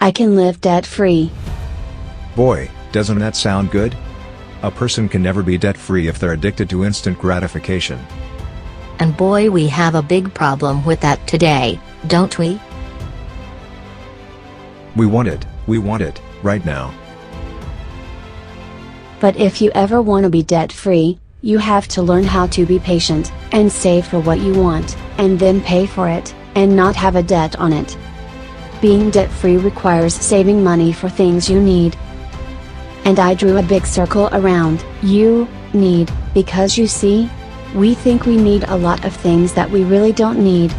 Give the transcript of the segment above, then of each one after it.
I can live debt-free. Boy, doesn't that sound good? A person can never be debt-free if they're addicted to instant gratification. And boy, we have a big problem with that today, don't we? We want it, right now. But if you ever want to be debt-free, you have to learn how to be patient, and save for what you want, and then pay for it, and not have a debt on it. Being debt-free requires saving money for things you need. And I drew a big circle around "you need," because you see, we think we need a lot of things that we really don't need.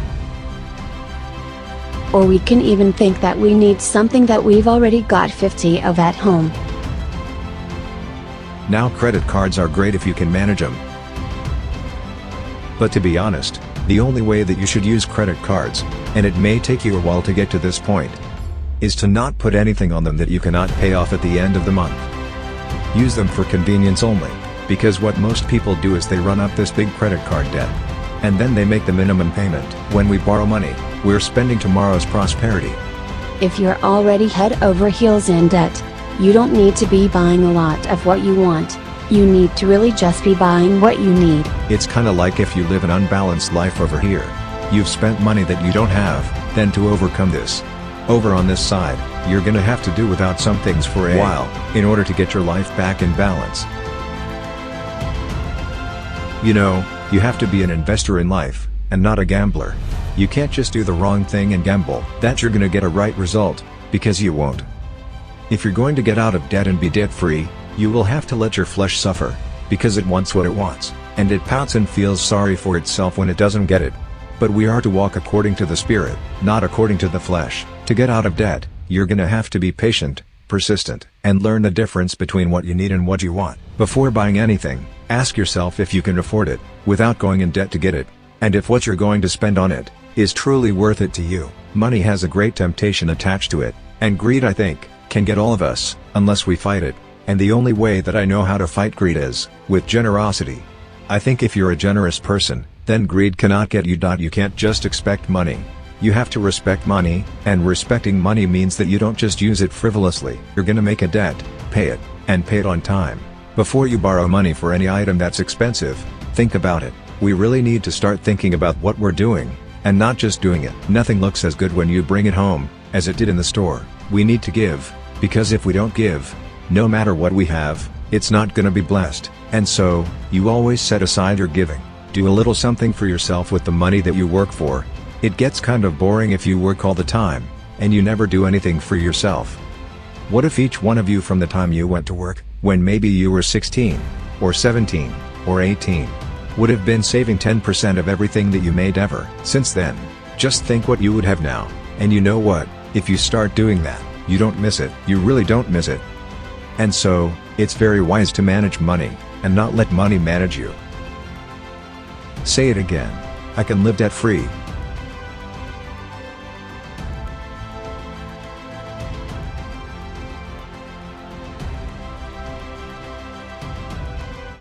Or we can even think that we need something that we've already got 50 of at home. Now credit cards are great if you can manage them. But to be honest, the only way that you should use credit cards, and it may take you a while to get to this point, is to not put anything on them that you cannot pay off at the end of the month. Use them for convenience only, because what most people do is they run up this big credit card debt. And then they make the minimum payment. When we borrow money, we're spending tomorrow's prosperity. If you're already head over heels in debt, you don't need to be buying a lot of what you want. You need to really just be buying what you need. It's kinda like if you live an unbalanced life over here. You've spent money that you don't have, then to overcome this, over on this side, you're gonna have to do without some things for a while, in order to get your life back in balance. You know, you have to be an investor in life, and not a gambler. You can't just do the wrong thing and gamble that you're gonna get a right result, because you won't. If you're going to get out of debt and be debt-free, you will have to let your flesh suffer, because it wants what it wants, and it pouts and feels sorry for itself when it doesn't get it. But we are to walk according to the Spirit, not according to the flesh. To get out of debt, you're gonna have to be patient, persistent, and learn the difference between what you need and what you want. Before buying anything, ask yourself if you can afford it, without going in debt to get it, and if what you're going to spend on it, is truly worth it to you. Money has a great temptation attached to it, and greed, I think, can get all of us, unless we fight it, and the only way that I know how to fight greed is, with generosity. I think if you're a generous person, then greed cannot get you. You can't just expect money. You have to respect money, and respecting money means that you don't just use it frivolously. You're gonna make a debt, pay it, and pay it on time. Before you borrow money for any item that's expensive, think about it. We really need to start thinking about what we're doing, and not just doing it. Nothing looks as good when you bring it home, as it did in the store. We need to give, because if we don't give, no matter what we have, it's not gonna be blessed. And so, you always set aside your giving. Do a little something for yourself with the money that you work for. It gets kind of boring if you work all the time, and you never do anything for yourself. What if each one of you from the time you went to work, when maybe you were 16, or 17, or 18, would have been saving 10% of everything that you made ever since then? Just think what you would have now, and you know what, if you start doing that, you don't miss it. You really don't miss it. And so, it's very wise to manage money, and not let money manage you. Say it again. I can live debt-free.